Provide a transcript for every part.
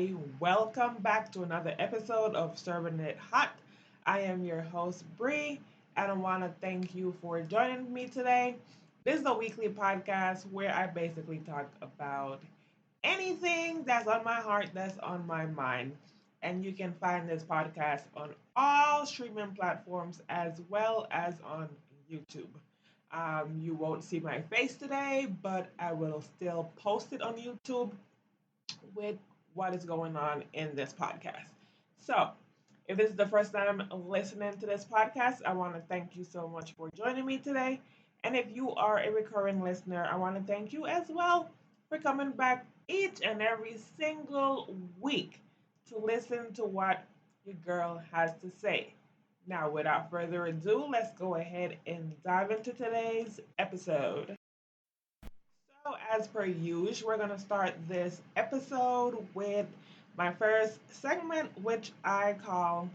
everybody. Welcome back to another episode of Serving It Hot. I am your host, Bree, and I want to thank you for joining me today. This is a weekly podcast where I basically talk about anything that's on my heart, that's on my mind. And you can find this podcast on all streaming platforms as well as on YouTube. You won't see my face today, but I will still post it on YouTube with what is going on in this podcast. So, if this is the first time listening to this podcast, I want to thank you so much for joining me today. And if you are a recurring listener, I want to thank you as well for coming back each and every single week to listen to what your girl has to say. Now, without further ado, let's go ahead and dive into today's episode. So, as per usual, we're going to start this episode with my first segment, which I call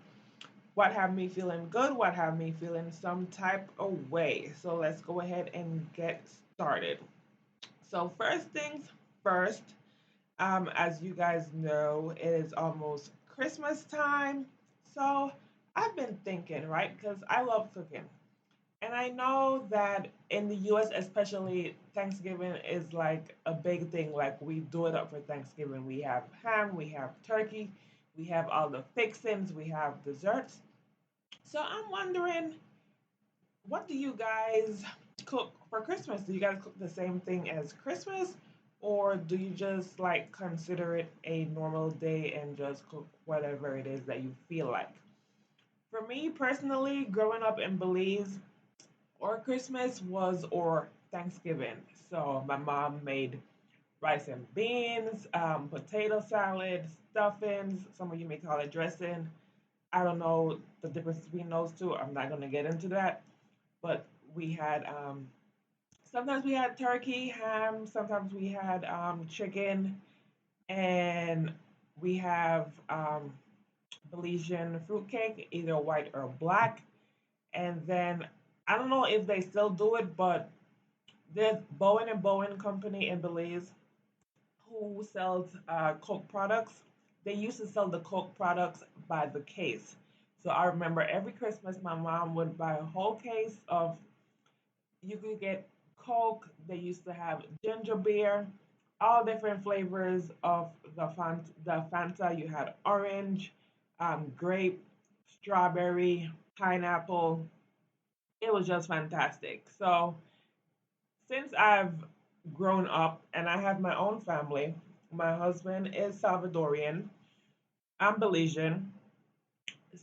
What Have Me Feeling Good, What Have Me Feeling Some Type of Way. So, let's go ahead and get started. So, first things first, as you guys know, it is almost Christmas time. So, I've been thinking, right? Because I love cooking. And I know that in the US, especially, Thanksgiving is like a big thing. Like, we do it up for Thanksgiving. We have ham, we have turkey, we have all the fixings, we have desserts. So I'm wondering, what do you guys cook for Christmas? Do you guys cook the same thing as Christmas? Or do you just like consider it a normal day and just cook whatever it is that you feel like? For me personally, growing up in Belize, or Christmas was or Thanksgiving. So my mom made rice and beans, potato salad, stuffings. Some of you may call it dressing. I don't know the difference between those two. I'm not gonna get into that. But we had sometimes we had turkey, ham. Sometimes we had chicken, and we have Belizean fruitcake, either white or black. And then I don't know if they still do it, but there's Bowen and Bowen Company in Belize who sells Coke products. They used to sell the Coke products by the case. So I remember every Christmas my mom would buy a whole case of, you could get Coke. They used to have ginger beer, all different flavors of the Fanta. You had orange, grape, strawberry, pineapple. It was just fantastic. So since I've grown up and I have my own family, my husband is Salvadorian, I'm Belizean,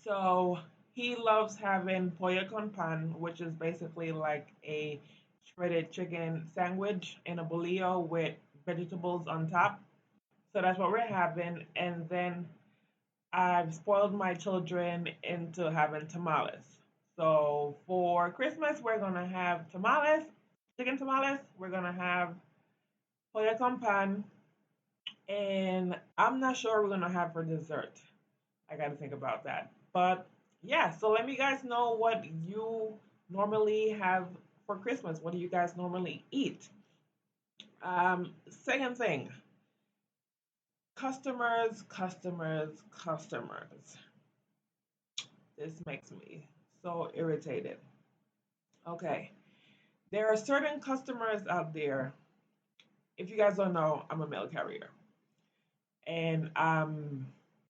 so he loves having pollo con pan, which is basically like a shredded chicken sandwich in a bolillo with vegetables on top. So that's what we're having. And then I've spoiled my children into having tamales. So for Christmas, we're gonna have tamales, chicken tamales. We're gonna have pollo con pan, and I'm not sure we're gonna have for dessert. I gotta think about that. But yeah, so let me guys know what you normally have for Christmas. What do you guys normally eat? Second thing, customers. This makes me so irritated. Okay. There are certain customers out there. If you guys don't know, I'm a mail carrier. And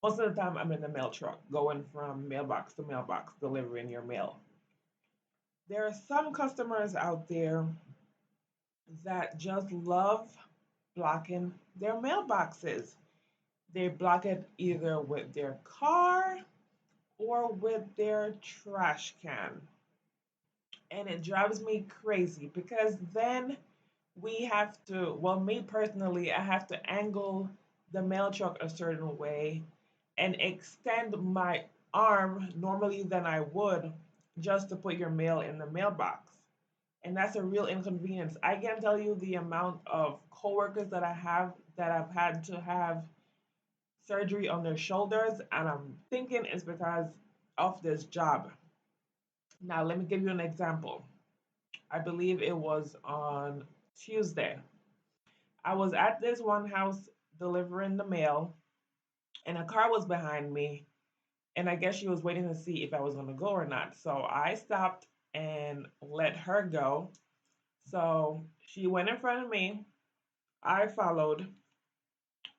most of the time I'm in the mail truck going from mailbox to mailbox delivering your mail. There are some customers out there that just love blocking their mailboxes. They block it either with their car or with their trash can. And it drives me crazy because then we have to, well, me personally, I have to angle the mail truck a certain way and extend my arm normally than I would just to put your mail in the mailbox. And that's a real inconvenience. I can't tell you the amount of coworkers that I have that have had to have surgery on their shoulders, and I'm thinking it's because of this job. Now, let me give you an example. I believe it was on Tuesday. I was at this one house delivering the mail, and a car was behind me, and I guess she was waiting to see if I was going to go or not. So I stopped and let her go. So she went in front of me. I followed,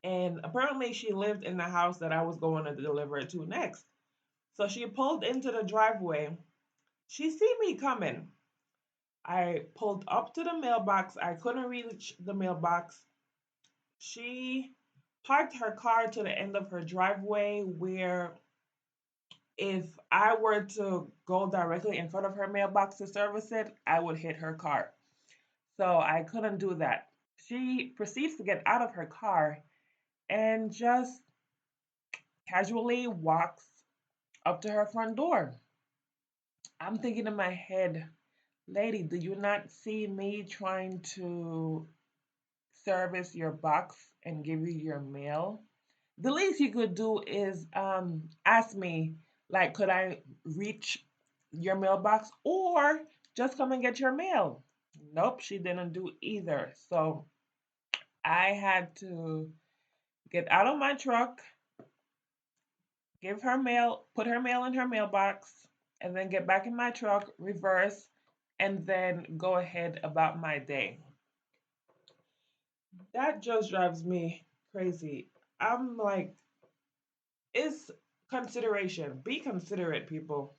and apparently she lived in the house that I was going to deliver it to next. So she pulled into the driveway. She see me coming. I pulled up to the mailbox. I couldn't reach the mailbox. She parked her car to the end of her driveway where if I were to go directly in front of her mailbox to service it, I would hit her car. So I couldn't do that. She proceeds to get out of her car and just casually walks up to her front door. I'm thinking in my head, lady, do you not see me trying to service your box and give you your mail? The least you could do is ask me, like, could I reach your mailbox or just come and get your mail? Nope, she didn't do either. So I had to get out of my truck, give her mail, put her mail in her mailbox, and then get back in my truck, reverse, and then go ahead about my day. That just drives me crazy. I'm like, it's consideration. Be considerate, people.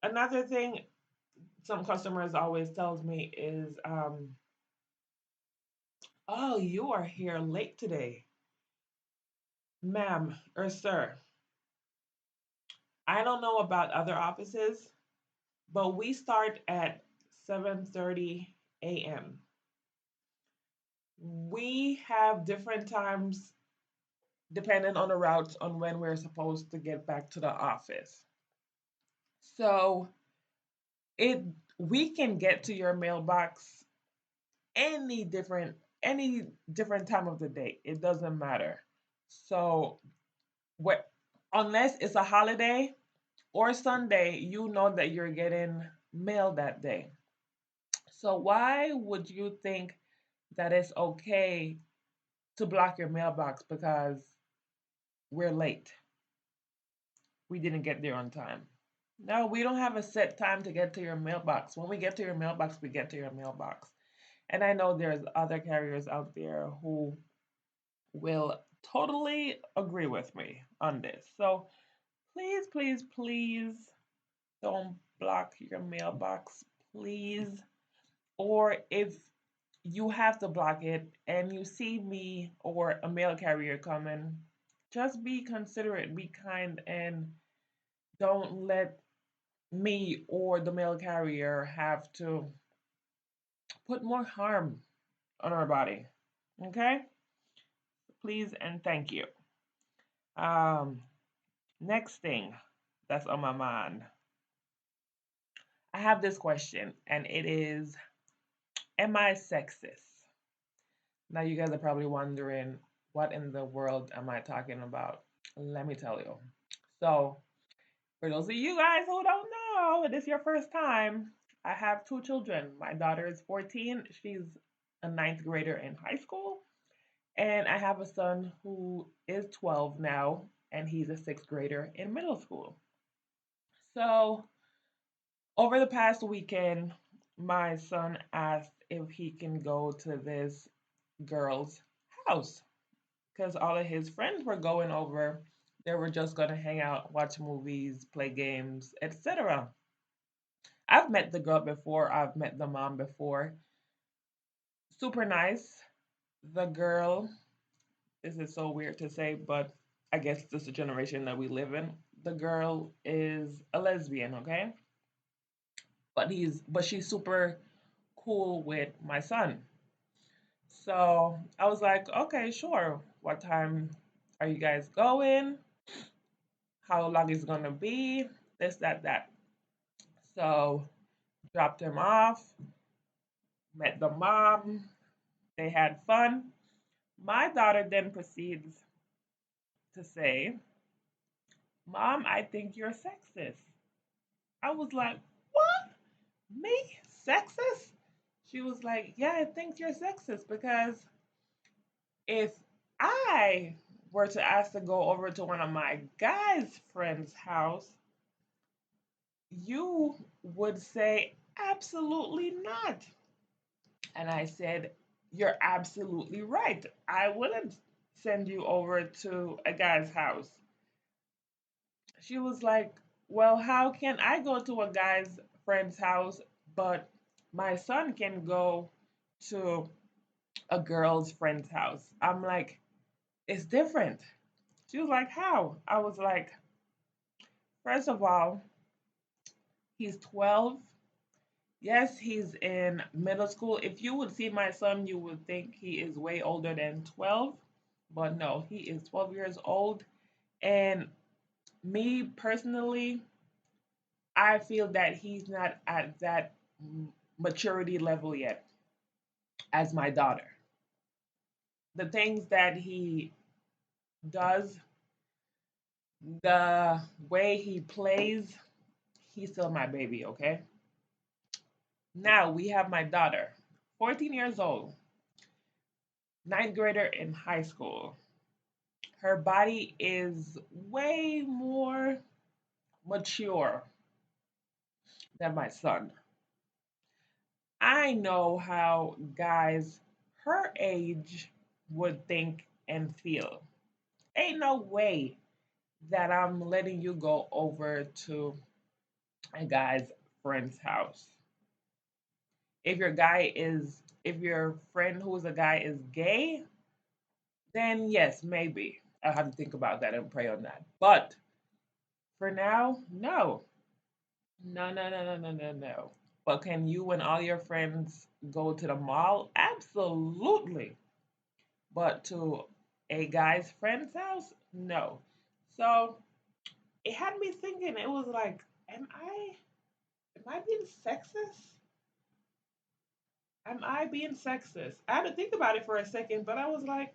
Another thing some customers always tells me is, "Oh, you are here late today, ma'am or sir." I don't know about other offices, but we start at 7:30 a.m. We have different times depending on the routes on when we're supposed to get back to the office. So it we can get to your mailbox any different time of the day. It doesn't matter. So what unless it's a holiday or Sunday, you know that you're getting mail that day. So why would you think that it's okay to block your mailbox because we're late? We didn't get there on time. No, we don't have a set time to get to your mailbox. When we get to your mailbox, we get to your mailbox. And I know there's other carriers out there who will totally agree with me on this. So please, please, please don't block your mailbox, please. Or if you have to block it and you see me or a mail carrier coming, just be considerate, be kind, and don't let me or the mail carrier have to put more harm on our body. Okay? Please and thank you. Um, Next thing that's on my mind. I have this question, and it is, am I sexist? Now, you guys are probably wondering, what in the world am I talking about? Let me tell you. So, for those of you guys who don't know, it is your first time, I have two children. My daughter is 14, she's a ninth grader in high school, and I have a son who is 12 now, and he's a sixth grader in middle school. So, over the past weekend, my son asked if he can go to this girl's house because all of his friends were going over. They were just going to hang out, watch movies, play games, etc. I've met the girl before, I've met the mom before. Super nice. The girl, this is so weird to say, but I guess this is the generation that we live in. The girl is a lesbian, okay? But she's super cool with my son. So I was like, okay, sure. What time are you guys going? How long is it gonna be? This, that, that. So dropped him off, met the mom, they had fun. My daughter then proceeds to say, Mom, I think you're sexist. I was like, what? Me? Sexist? She was like, yeah, I think you're sexist because if I were to ask to go over to one of my guys' friends' house, you would say, absolutely not. And I said, you're absolutely right. I wouldn't send you over to a guy's house. She was like, well, how can I go to a guy's friend's house, but my son can go to a girl's friend's house? I'm like, it's different. She was like, how? I was like, first of all, he's 12. Yes, he's in middle school. If you would see my son, you would think he is way older than 12. But no, he is 12 years old. And me personally, I feel that he's not at that maturity level yet as my daughter. The things that he does, the way he plays, he's still my baby, okay? Now we have my daughter, 14 years old, ninth grader in high school. Her body is way more mature than my son. I know how guys her age would think and feel. Ain't no way that I'm letting you go over to a guy's friend's house. If your friend who's a guy is gay, then yes, maybe. I'll have to think about that and pray on that. But for now, no. No, no, no, no, no, no, no. But can you and all your friends go to the mall? Absolutely. But to a guy's friend's house? No. So it had me thinking, it was like, am I being sexist? Am I being sexist? I had to think about it for a second, but I was like,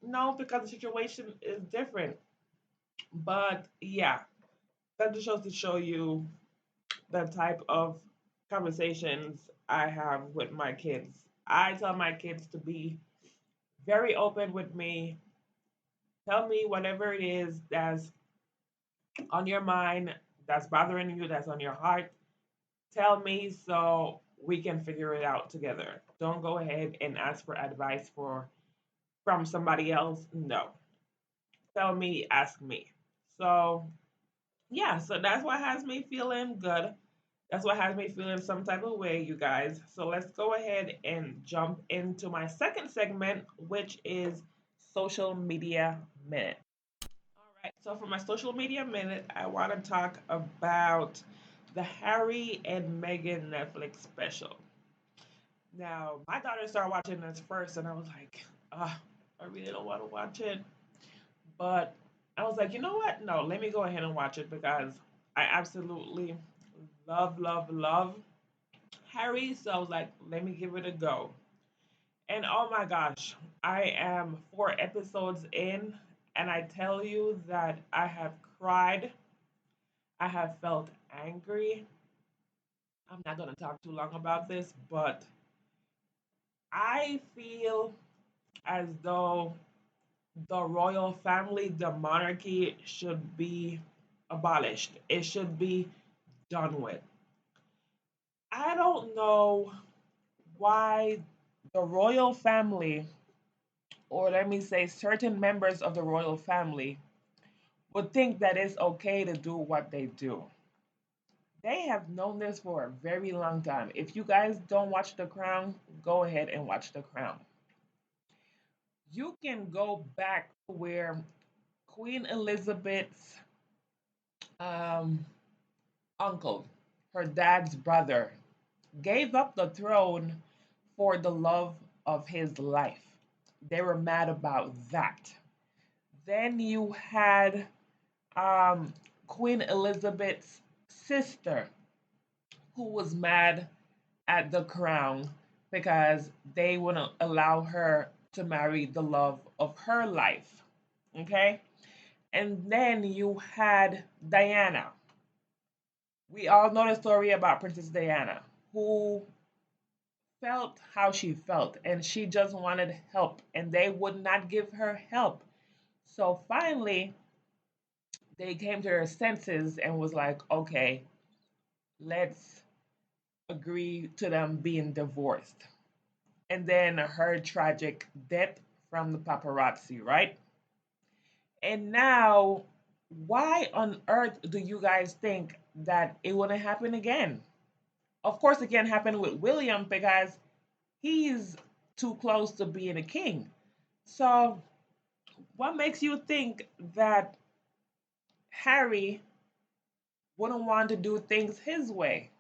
no, because the situation is different. But yeah, that just shows to show you the type of conversations I have with my kids. I tell my kids to be very open with me. Tell me whatever it is that's on your mind, that's bothering you, that's on your heart. Tell me so we can figure it out together. Don't go ahead and ask for advice for from somebody else. No. Tell me, ask me. So yeah, so that's what has me feeling good. That's what has me feeling some type of way, you guys. So let's go ahead and jump into my second segment, which is social media minute. All right, so for my social media minute, I want to talk about the Harry and Meghan Netflix special. Now, my daughter started watching this first, and I was like, I really don't want to watch it. But I was like, you know what? No, let me go ahead and watch it because I absolutely love, love, love Harry. So I was like, let me give it a go. And oh my gosh, I am 4 episodes in, and I tell you that I have cried. I have felt angry. I'm not going to talk too long about this, but I feel as though the royal family, the monarchy should be abolished. It should be done with. I don't know why the royal family, or let me say certain members of the royal family, would think that it's okay to do what they do. They have known this for a very long time. If you guys don't watch The Crown, go ahead and watch The Crown. You can go back to where Queen Elizabeth's um, uncle, her dad's brother, gave up the throne for the love of his life. They were mad about that. Then you had um, Queen Elizabeth's sister, who was mad at the crown because they wouldn't allow her to marry the love of her life. Okay? And then you had Diana. We all know the story about Princess Diana, who felt how she felt and she just wanted help and they would not give her help. So finally, they came to their senses and was like, okay, let's agree to them being divorced. And then her tragic death from the paparazzi, right? And now, why on earth do you guys think that it wouldn't happen again? Of course, it can't happen with William because he's too close to being a king. So, what makes you think that Harry wouldn't want to do things his way?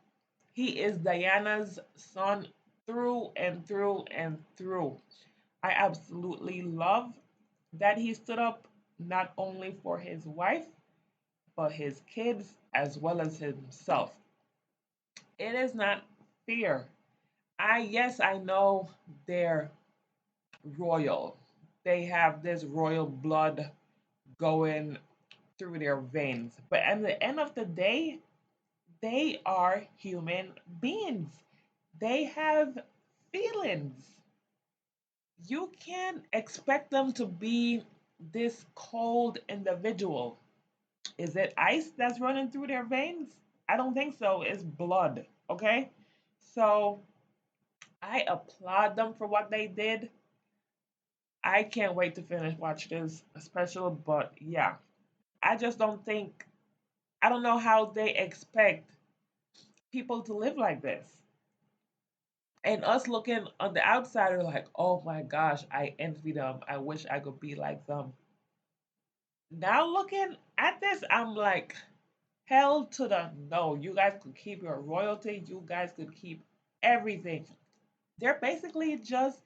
He is Diana's son through and through and through. I absolutely love that he stood up not only for his wife, but his kids as well as himself. It is not fear. Yes, I know they're royal. They have this royal blood going through their veins. But at the end of the day, they are human beings. They have feelings. You can't expect them to be this cold individual. Is it ice that's running through their veins? I don't think so. It's blood. Okay? So I applaud them for what they did. I can't wait to finish watch this special, but yeah, I just don't think I don't know how they expect people to live like this. And us looking on the outside are like, oh my gosh, I envy them. I wish I could be like them. Now looking at this, I'm like, hell to the no. You guys could keep your royalty. You guys could keep everything. They're basically just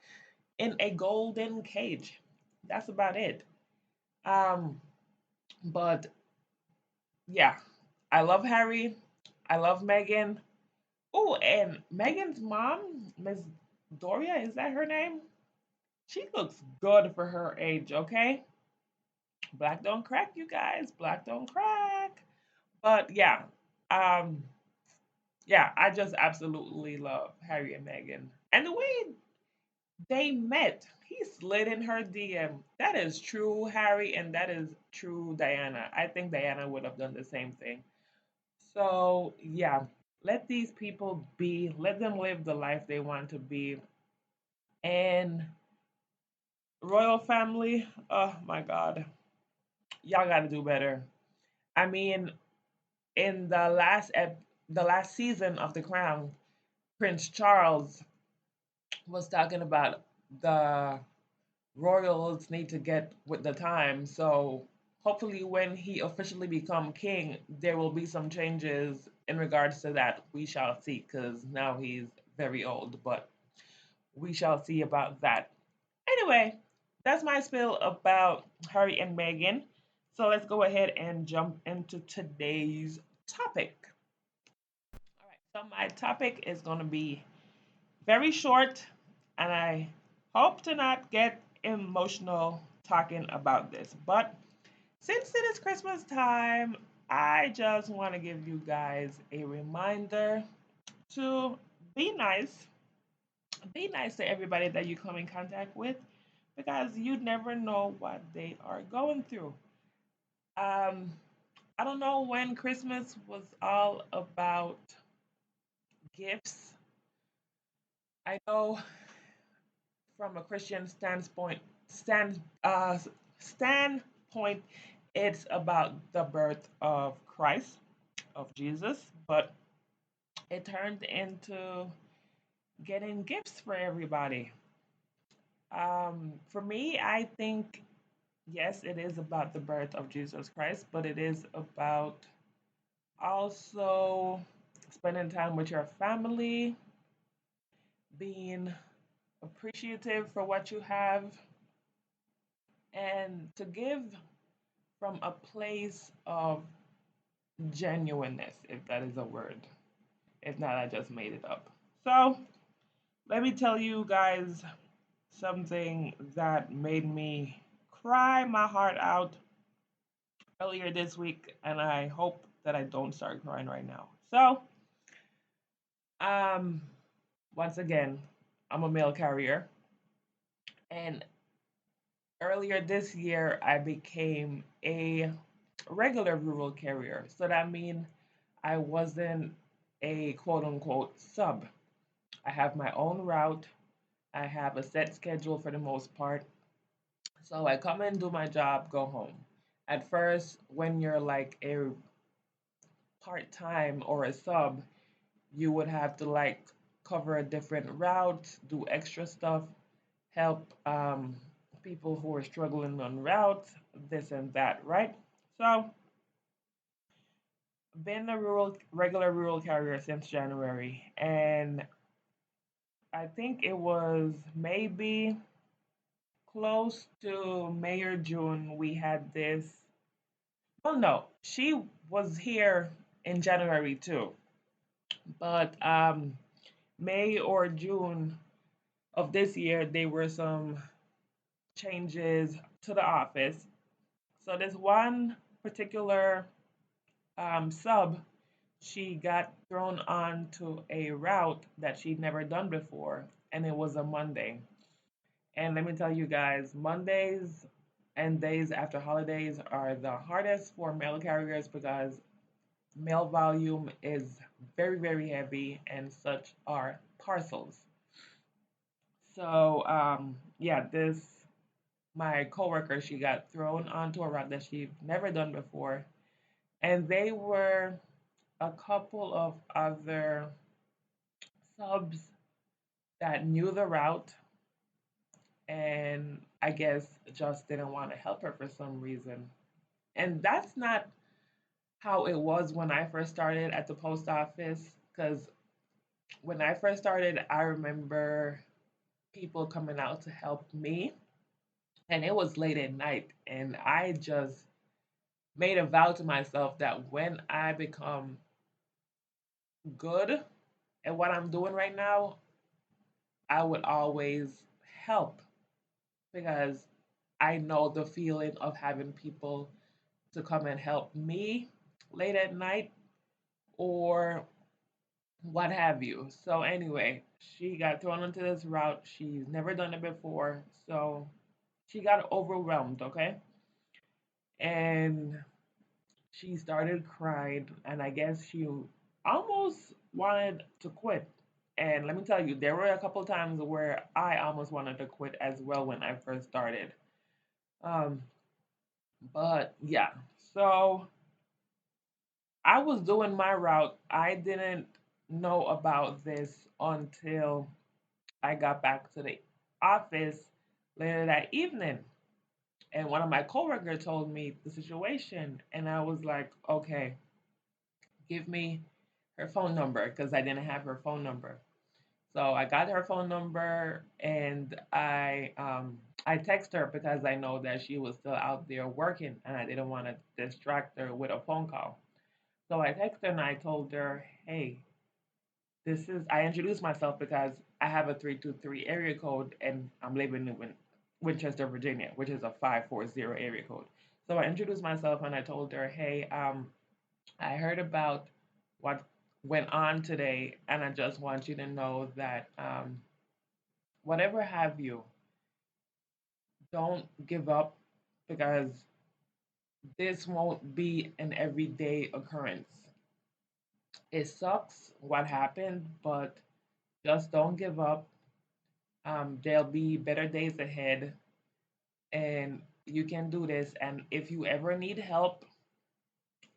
in a golden cage. That's about it. Um, but yeah, I love Harry. I love Meghan. Oh, and Megan's mom, Miss Doria, is that her name? She looks good for her age, okay? Black don't crack, you guys. Black don't crack. But yeah, um, yeah, I just absolutely love Harry and Meghan. And the way they met, he slid in her DM. That is true, Harry, and that is true, Diana. I think Diana would have done the same thing. So, yeah, let these people be, let them live the life they want to be. And royal family, oh my God, y'all got to do better. I mean, in the last season of The Crown, Prince Charles was talking about the royals need to get with the time. So hopefully, when he officially become king, there will be some changes in regards to that. We shall see, because now he's very old, but we shall see about that. Anyway, that's my spill about Harry and Meghan. So let's go ahead and jump into today's topic. All right, so my topic is going to be very short, and I hope to not get emotional talking about this. But since it is Christmas time, I just want to give you guys a reminder to be nice. Be nice to everybody that you come in contact with because you never know what they are going through. Um, I don't know when Christmas was all about gifts. I know from a Christian standpoint, it's about the birth of Christ, of Jesus, but it turned into getting gifts for everybody. For me, I think yes, it is about the birth of Jesus Christ, but it is about also spending time with your family, being appreciative for what you have, and to give from a place of genuineness, if that is a word. If not, I just made it up. So, let me tell you guys something that made me cry my heart out earlier this week, and I hope that I don't start crying right now. So, um, once again, I'm a mail carrier, and Earlier this year, I became a regular rural carrier. So that means I wasn't a quote unquote sub. I have my own route. I have a set schedule for the most part. So I come and do my job, go home. At first, when you're like a part time or a sub, you would have to like cover a different route, do extra stuff, help people who are struggling on route, this and that, right? So, been a regular rural carrier since January, and I think it was maybe close to May or June we had this. Well, no, she was here in January too, but May or June of this year there were some changes to the office. So this one particular sub, she got thrown onto a route that she'd never done before, and it was a Monday. And let me tell you guys, Mondays and days after holidays are the hardest for mail carriers because mail volume is very, very heavy, and such are parcels. So, yeah, this my coworker, she got thrown onto a route that she'd never done before, and they were a couple of other subs that knew the route and I guess just didn't want to help her for some reason. And that's not how it was when I first started at the post office. Because when I first started, I remember people coming out to help me, and it was late at night. And I just made a vow to myself that when I become good at what I'm doing right now, I would always help because I know the feeling of having people to come and help me late at night or what have you. So, anyway, she got thrown into this route. She's never done it before. So, she got overwhelmed, okay? And she started crying. And I guess she almost wanted to quit. And let me tell you, there were a couple times where I almost wanted to quit as well when I first started. Um, but yeah, so I was doing my route. I didn't know about this until I got back to the office later that evening. And one of my coworkers told me the situation. And I was like, okay, give me her phone number because I didn't have her phone number. So I got her phone number and I text her because I know that she was still out there working and I didn't want to distract her with a phone call. So I texted her and I told her, hey, I introduced myself because I have a 323 area code and I'm living in Winchester, Virginia, which is a 540 area code. So I introduced myself and I told her, hey, I heard about what went on today and I just want you to know that whatever have you, don't give up because this won't be an everyday occurrence. It sucks what happened, but just don't give up. There'll be better days ahead, and you can do this. And if you ever need help,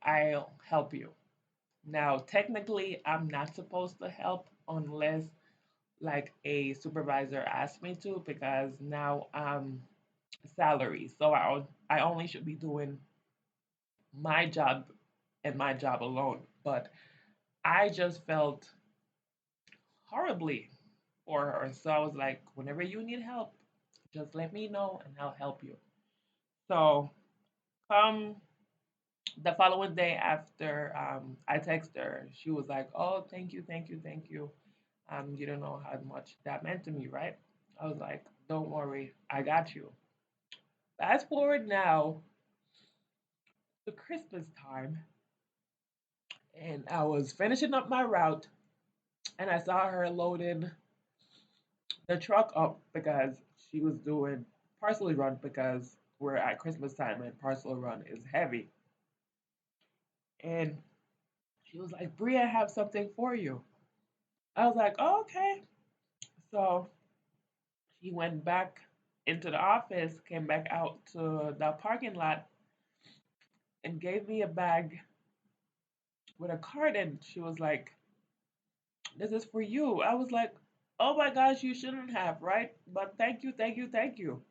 I'll help you. Now, technically, I'm not supposed to help unless like a supervisor asks me to because now I'm salary. So I only should be doing my job and my job alone. But I just felt horribly for her. So I was like, whenever you need help, just let me know and I'll help you. So come the following day after I text her, she was like, "Oh, thank you, thank you, thank you. You don't know how much that meant to me, right?" I was like, "Don't worry, I got you." Fast forward now to Christmas time, and I was finishing up my route, and I saw her loading the truck up because she was doing parsley run because we're at Christmas time and parsley run is heavy. And she was like, Bria, I have something for you. I was like, oh, okay. So she went back into the office, came back out to the parking lot, and gave me a bag with a card. And she was like, this is for you. I was like, oh my gosh, you shouldn't have, right? But thank you, thank you, thank you.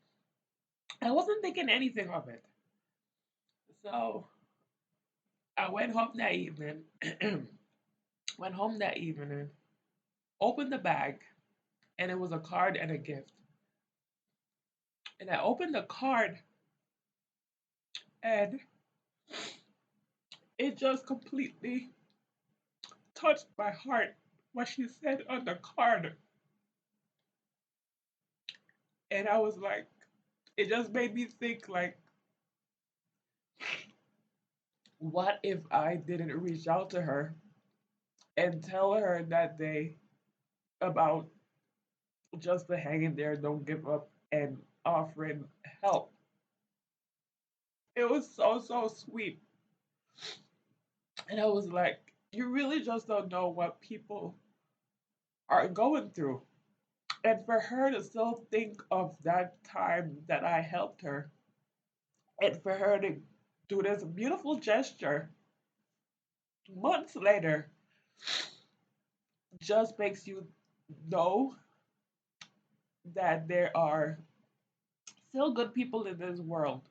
I wasn't thinking anything of it. So I went home that evening, went home that evening, opened the bag, and it was a card and a gift. And I opened the card, and it just completely touched my heart what she said on the card. And I was like, it just made me think like, what if I didn't reach out to her and tell her that day about just the hanging there, don't give up, and offering help? It was so, so sweet. And I was like, you really just don't know what people are going through. And for her to still think of that time that I helped her, and for her to do this beautiful gesture months later, just makes you know that there are still good people in this world.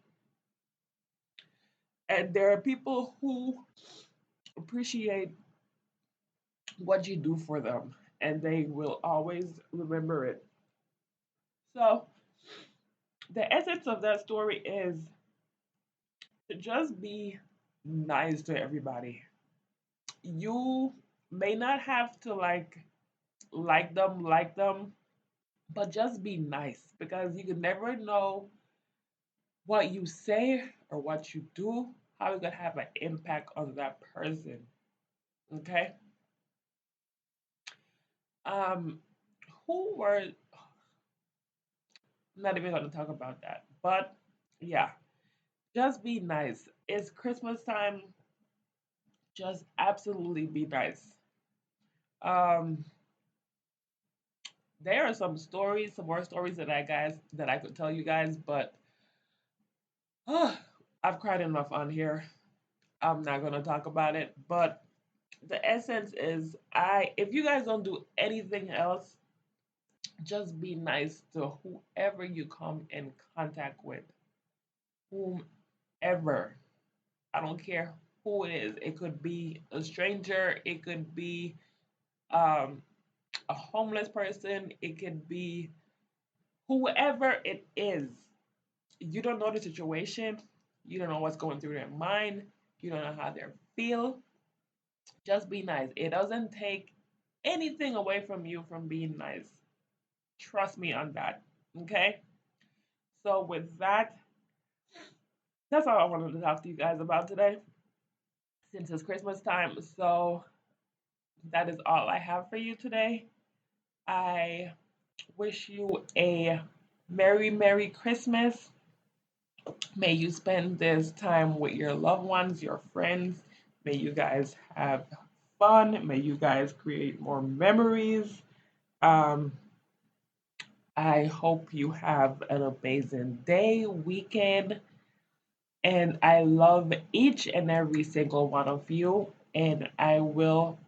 And there are people who appreciate what you do for them, and they will always remember it. So, the essence of that story is to just be nice to everybody. You may not have to like them, but just be nice because you can never know what you say or what you do, how it could have an impact on that person. Okay? Um, who were not even gonna talk about that. But yeah, just be nice. It's Christmas time. Just absolutely be nice. Um, there are some more stories that I could tell you guys, but I've cried enough on here. I'm not gonna talk about it. But the essence is, if you guys don't do anything else, just be nice to whoever you come in contact with, whomever. I don't care who it is. It could be a stranger. It could be um, a homeless person. It could be whoever it is. You don't know the situation. You don't know what's going through their mind. You don't know how they feel. Just be nice. It doesn't take anything away from you from being nice. Trust me on that. Okay? So, with that, that's all I wanted to talk to you guys about today since it's Christmas time. So, that is all I have for you today. I wish you a Merry, Merry Christmas. May you spend this time with your loved ones, your friends. May you guys have fun. May you guys create more memories. Um, I hope you have an amazing day, weekend, and I love each and every single one of you. And I will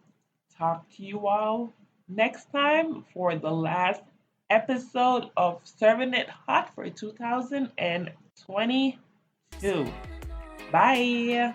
talk to you all next time for the last episode of Serving It Hot for 2022. Bye.